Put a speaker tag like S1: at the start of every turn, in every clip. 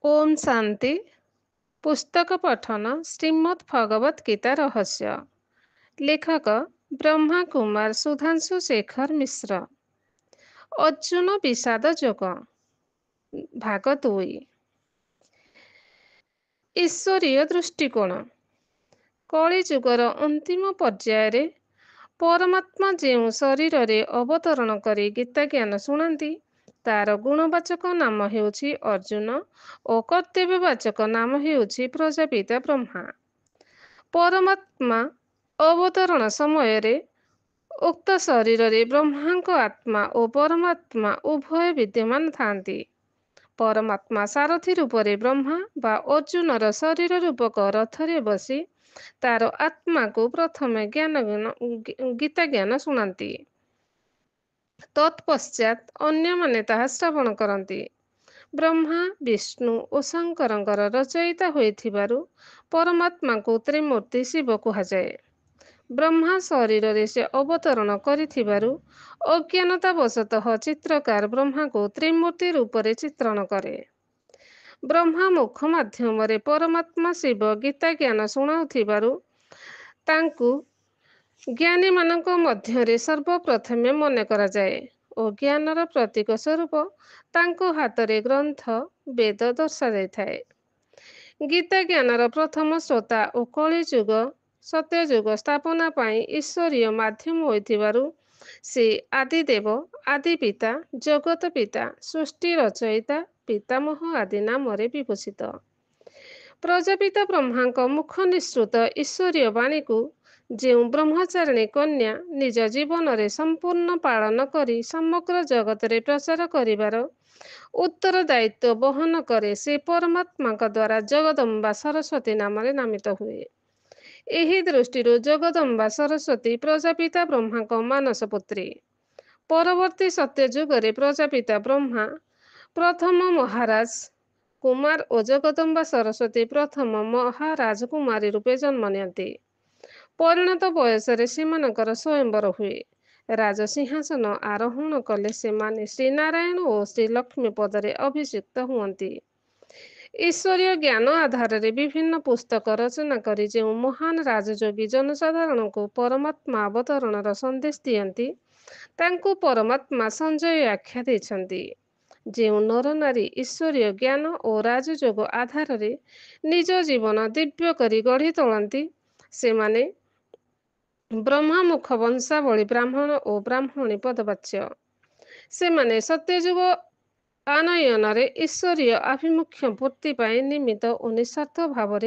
S1: ओम शांति। पुस्तक पठन श्रीमद् भगवत गीता रहस्य। लेखक ब्रह्मा कुमार सुधांशु शेखर मिश्र। अर्जुन विषाद जोग भाग 2। ईश्वरीय दृष्टिकोण। कली जुगर अंतिम पर्याय परमात्मा जो शरीर रे अवतरण करी गीता ज्ञान शुणाती तार गुणवाचक नाम हेउछि अर्जुन और कर्तव्यवाचक नाम हेउछि प्रजापिता ब्रह्मा। परमात्मा अवतरण समय रे उक्त शरीर रे ब्रह्मांक आत्मा और परमात्मा उभय विद्यमान थांती। परमात्मा सारथी रूपरे ब्रह्मा बा अर्जुनर शरीर रूपक रथरे बसी तार आत्मा को प्रथमे गीता ज्ञान शुणाती। तत्पश्चात अन्य माने ताहा श्रवण करती। ब्रह्मा विष्णु और शंकरंकर रचयिता होइथिबारु परमात्मा को त्रिमूर्ति शिव कुहाଯାଏ। ब्रह्मा शरीर रे से अवतरण करिथिबारु अज्ञानतावशतः चित्रकार ब्रह्मा को त्रिमूर्ति रूपरे चित्रण करे। ब्रह्मा मुख माध्यम रे परमात्मा शिव गीता ज्ञान शुणाउथिबारु तांकु ज्ञानी मानक मध्यरे सर्वप्रथमे मने कराଯାଏ और ज्ञानर प्रतीक स्वरूप तांको हातरे ग्रंथ वेद दर्शाଯାଇଥାଏ। गीता ज्ञानर प्रथम श्रोता और कलिजुग सत्यजुग स्थापना पाई ईश्वरीय माध्यम होइथिबारु से आदिदेव आदि पिता जगत पिता सृष्टि रचयिता पितामह आदि नामरे विभूषित। प्रजापिता ब्रह्मांक मुख निःसृत ईश्वरीय वाणी को जो ब्रह्मचारिणी कन्या निज जीवन रे संपूर्ण पालन करी समग्र जगत रे प्रचार करिवार उत्तरदायित्व बहन करे से परमात्मा द्वारा जगदम्बा सरस्वती नाम नामित हुए। एही दृष्टिରୁ जगदम्बा सरस्वती प्रजापिता ब्रह्मांक मानस पुत्री। परवर्ती सत्ययुगरे प्रजापिता ब्रह्मा प्रथम महाराज कुमार और जगदम्बा सरस्वती प्रथम महाराज कुमारी रूपे जन्म नियंती। परिणत बयसरे सेमानकर स्वयंवर हुए। राज सिंहासन आरोहण कले सेमाने श्रीनारायण और श्रीलक्ष्मी पदरे अभिषिक्त हुअन्ति। ईश्वरीय ज्ञान आधार रे विभिन्न पुस्तक रचना करी जो महान राजयोगी जनसाधारण को परमात्मा अवतरणर संदेश दियंती तांको परमात्मा संजय आख्या देछंती। जो नर नारी ईश्वरीय ज्ञान और राजयोग आधार रे निज जीवन दिव्य करी गढ़ी तोलंती सेमाने ब्रह्मा मुख वंशावली ब्राह्मण और ब्राह्मणी पदवाच्य। सेमाने सत्ययुग आनयन ईश्वरीय आभिमुख्य पूर्ति पाई निमित्त और निस्वार्थ भाव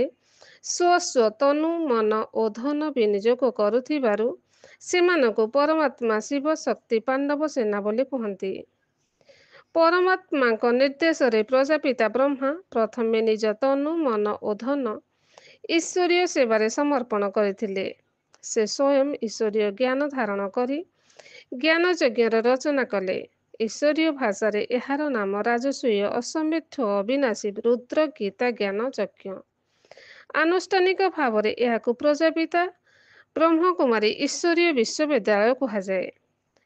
S1: स्व तनु मन और धन विनियोग करुथिबारु सेमानकु परमात्मा शिव शक्ति पांडव सेना बोली कहती। परमात्मा निर्देश रे प्रजापिता ब्रह्मा प्रथमे निज तनु मन और धन ईश्वरीय सेवारे समर्पण करथिले। से स्वयं ईश्वरीय ज्ञान धारण करी ज्ञान यज्ञर रचना कले। ईश्वरीय भाषा रे एहार नाम राजसूय असमेध्य अविनाशी रुद्र गीता ज्ञान यज्ञ। आनुष्ठानिक भाव रे एहाकु प्रजापिता ब्रह्मकुमारी ईश्वरीय विश्वविद्यालय कुहाଯାଏ।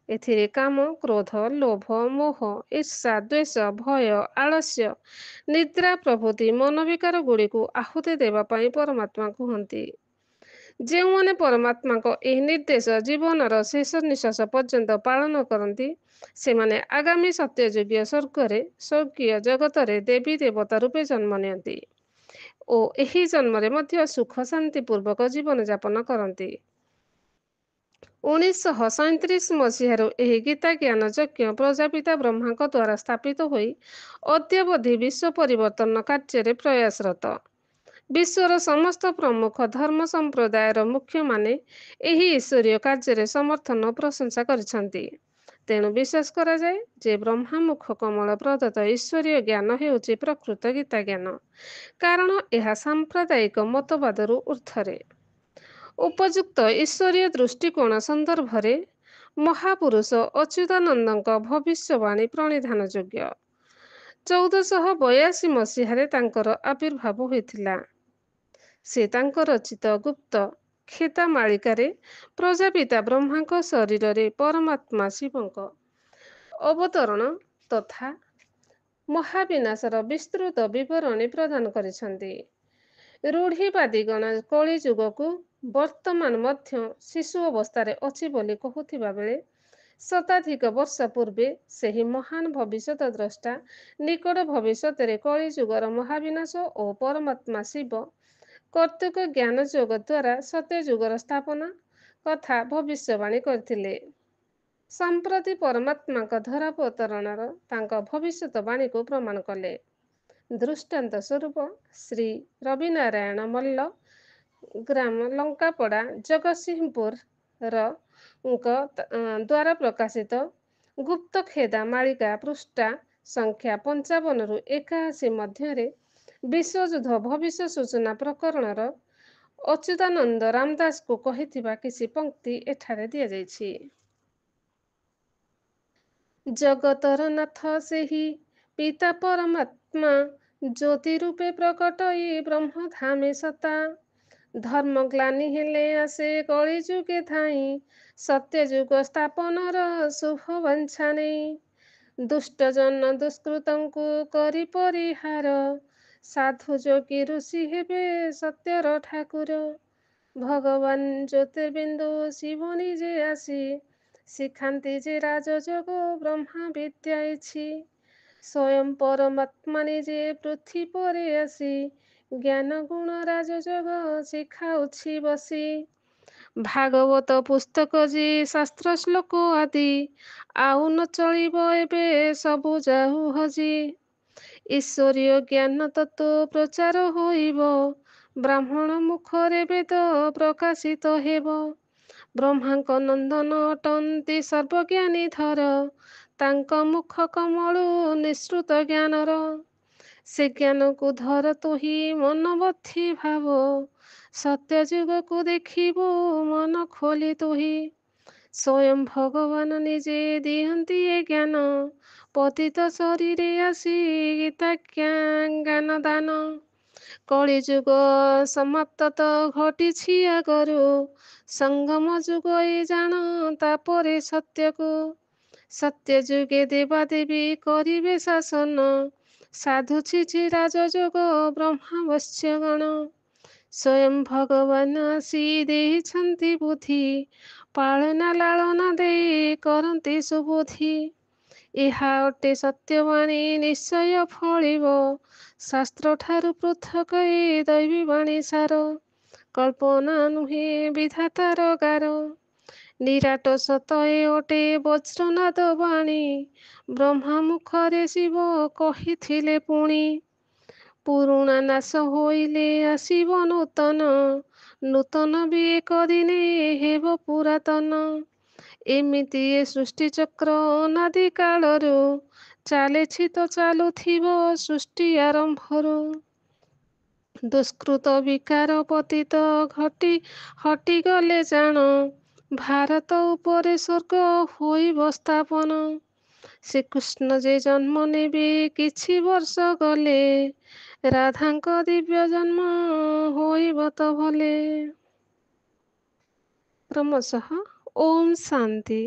S1: एथिरे काम क्रोध लोभ मोह ईर्षा द्वेष भय आलस्य निद्रा प्रभृति मनोविकार गुड़ी को आहुति देवा पाई परमात्मा कहती। जो माने परमात्मा को एही निर्देश जीवनर शेष निश्वास पर्यंत पालन करती से माने आगामी सत्ययुगीय स्वर्गीय जगत रे देवी देवता रूपे जन्म नियंती और एही जन्म रे मध्य सुख शांति पूर्वक जीवन यापन करती। 1937 मसीहारू एही गीता ज्ञान यज्ञ प्रजापिता ब्रह्मांक द्वारा स्थापित होई अद्यावधि विश्व परिवर्तन कार्य प्रयासरत। विश्वर समस्त प्रमुख धर्म संप्रदायर मुख्य माने एही ईश्वरीय कार्य समर्थन और प्रशंसा करिसंती। तेणु विश्वास करा जाए जे ब्रह्मा मुख कमल प्रदत्त ईश्वरीय ज्ञान हेउछि प्रकृत गीता ज्ञान, कारण यह सांप्रदायिक मतवादरू ऊर्ध्वरे। उपयुक्त ईश्वरीय दृष्टिकोण संदर्भ रे महापुरुष अच्युतानंदଙ୍କ भविष्यवाणी प्रणिधान योग्य। 1482 मसीहारे तांकर आविर्भाव होइथिला। से तांको रचित गुप्त खेता मालिकारे प्रजापिता ब्रह्मांक शरीर रे परमात्मा शिवंक अवतरण तथा ମହାବିନାଶର ବିସ୍ତୃତ ବିବରଣୀ ପ୍ରଦାନ କରିଛନ୍ତି। ରୂଢ଼ିବାଦୀଗଣ କଳିଯୁଗକୁ ବର୍ତ୍ତମାନ ମଧ୍ୟ ଶିଶୁ ଅବସ୍ଥାରେ ଅଛି ବୋଲି କହୁଥିବା ବେଳେ ଶତାଧିକ ବର୍ଷ ପୂର୍ବେ ସେହି ମହାନ ଭବିଷ୍ୟତ ଦ୍ରଷ୍ଟା ନିକଟ ଭବିଷ୍ୟତରେ କଳିଯୁଗର ମହାବିନାଶ ଓ ପରମାତ୍ମା ଶିବ କର୍ତ୍ତୃକ ଜ୍ଞାନ ଯୋଗ ଦ୍ୱାରା ସତ୍ୟଯୁଗର ସ୍ଥାପନା କଥା ଭବିଷ୍ୟବାଣୀ କରିଥିଲେ। ସମ୍ପ୍ରତି ପରମାତ୍ମାଙ୍କ ଧରାବତରଣର ତାଙ୍କ ଭବିଷ୍ୟତବାଣୀକୁ ପ୍ରମାଣ କଲେ। ଦୃଷ୍ଟାନ୍ତ ସ୍ୱରୂପ ଶ୍ରୀ ରବିନାରାୟଣ ମଲ୍ଲ ଗ୍ରାମ ଲଙ୍କାପଡ଼ା ଜଗତସିଂହପୁର ଙ୍କ ଦ୍ୱାରା ପ୍ରକାଶିତ ଗୁପ୍ତଖେଦା ମାଳିକା ପୃଷ୍ଠା ସଂଖ୍ୟା 55ରୁ 81 ମଧ୍ୟରେ ବିଶ୍ୱଯୁଦ୍ଧ ଭବିଷ୍ୟ ସୂଚନା ପ୍ରକରଣର ଅଚ୍ୟୁତାନନ୍ଦ ରାମଦାସଙ୍କୁ କହିଥିବା କିଛି ପଂକ୍ତି ଏଠାରେ ଦିଆଯାଇଛି। ଜଗତର ନାଥ ସେହି ପିତା ପରମାତ୍ମା ଜ୍ୟୋତି ରୂପେ ପ୍ରକଟ ଏଇ ବ୍ରହ୍ମଧାମେ ସତା। ଧର୍ମଗ୍ଲାନି ହେଲେ ଆସେ କଳି ଯୁଗେ ଧାଇଁ ସତ୍ୟଯୁଗ ସ୍ଥାପନର ଶୁଭ ବାଞ୍ଛା ନେଇ। ଦୁଷ୍ଟ ଜନ ଦୁଷ୍କୃତଙ୍କୁ କରି ପରିହାର ସାଧୁ ଯୋଗୀ ଋଷି ହେବେ ସତ୍ୟର ଠାକୁର। ଭଗବାନ ଜ୍ୟୋତିର୍ବିନ୍ଦୁ ଶିବ ନିଜେ ଆସି ଶିଖାନ୍ତି ଯେ ରାଜଯୋଗ ବ୍ରହ୍ମା ବିଦ୍ୟା ଇଛି। ସ୍ୱୟଂ ପରମାତ୍ମା ନିଜେ ପୃଥ୍ୱୀ ପରେ ଆସି ଜ୍ଞାନ ଗୁଣ ରାଜଯୋଗ ଶିଖାଉଛି ବସି। ଭାଗବତ ପୁସ୍ତକ ଯେ ଶାସ୍ତ୍ର ଶ୍ଲୋକ ଆଦି ଆଉ ନ ଚଳିବ ଏବେ ସବୁ ଯାଉ ହଜି। ଈଶ୍ୱରୀୟ ଜ୍ଞାନ ତତ୍ତ୍ୱ ପ୍ରଚାର ହୋଇବ ବ୍ରାହ୍ମଣ ମୁଖରେ ବେଦ ପ୍ରକାଶିତ ହେବ। ବ୍ରହ୍ମାଙ୍କ ନନ୍ଦନ ଅଟନ୍ତି ସର୍ବଜ୍ଞାନୀ ଧର ତାଙ୍କ ମୁଖ କମଳୁ ନିଃସୃତ ଜ୍ଞାନର। ସେ ଜ୍ଞାନକୁ ଧର ତୁହି ମନବଥି ଭାବ ସତ୍ୟଯୁଗକୁ ଦେଖିବୁ ମନ ଖୋଲି ତୁହି। ସ୍ୱୟଂ ଭଗବାନ ନିଜେ ଦିଅନ୍ତି ଏ ଜ୍ଞାନ ପତିତ ଶରୀରେ ଆସି ଗୀତା ଜ୍ଞାନ ଦାନ। କଳିଯୁଗ ସମାପ୍ତ ତ ଘଟିଛି ଆଗରୁ ସଙ୍ଗମ ଯୁଗ ଏ ଜାଣ ତାପରେ ସତ୍ୟକୁ। ସତ୍ୟଯୁଗେ ଦେବାଦେବୀ କରିବେ ଶାସନ ସାଧୁଛି ଯେ ରାଜଯୋଗ ବ୍ରହ୍ମାବଶ୍ୟଗଣ। ସ୍ୱୟଂ ଭଗବାନ ଆସି ଦେଇଛନ୍ତି ବୁଦ୍ଧି ପାଳନା ଲାଳନା ଦେଇ କରନ୍ତି ସୁବୁଦ୍ଧି। ଏହା ଅଟେ ସତ୍ୟବାଣୀ ନିଶ୍ଚୟ ଫଳିବ ଶାସ୍ତ୍ରଠାରୁ ପୃଥକ ଏ ଦୈବୀ ବାଣୀ ସାର। କଳ୍ପନା ନୁହେଁ ବିଧାତାର ଗାର ନିରାଟ ସତ ଏ ଅଟେ ବଜ୍ରନାଦ ବାଣୀ। ବ୍ରହ୍ମା ମୁଖରେ ଶିବ କହିଥିଲେ ପୁଣି ପୁରୁଣା ନାଶ ହୋଇଲେ ଆସିବ ନୂତନ। ନୂତନ ବି ଏକ ଦିନେ ହେବ ପୁରାତନ। ଏମିତି ଏ ସୃଷ୍ଟି ଚକ୍ର ଅନାଦି କାଳରୁ ଚାଲିଛି ତ ଚାଲୁଥିବ ସୃଷ୍ଟି ଆରମ୍ଭରୁ। ଦୁଷ୍କୃତ ବିକାର ପତିତ ଘଟି ହଟିଗଲେ ଜାଣ ଭାରତ ଉପରେ ସ୍ୱର୍ଗ ହୋଇବ ସ୍ଥାପନ। ଶ୍ରୀକୃଷ୍ଣ ଯେ ଜନ୍ମ ନେବେ କିଛି ବର୍ଷ ଗଲେ ରାଧାଙ୍କ ଦିବ୍ୟ ଜନ୍ମ ହୋଇବ ତ ଭଲେ। କ୍ରମଶଃ ଓମ୍ ଶାନ୍ତି।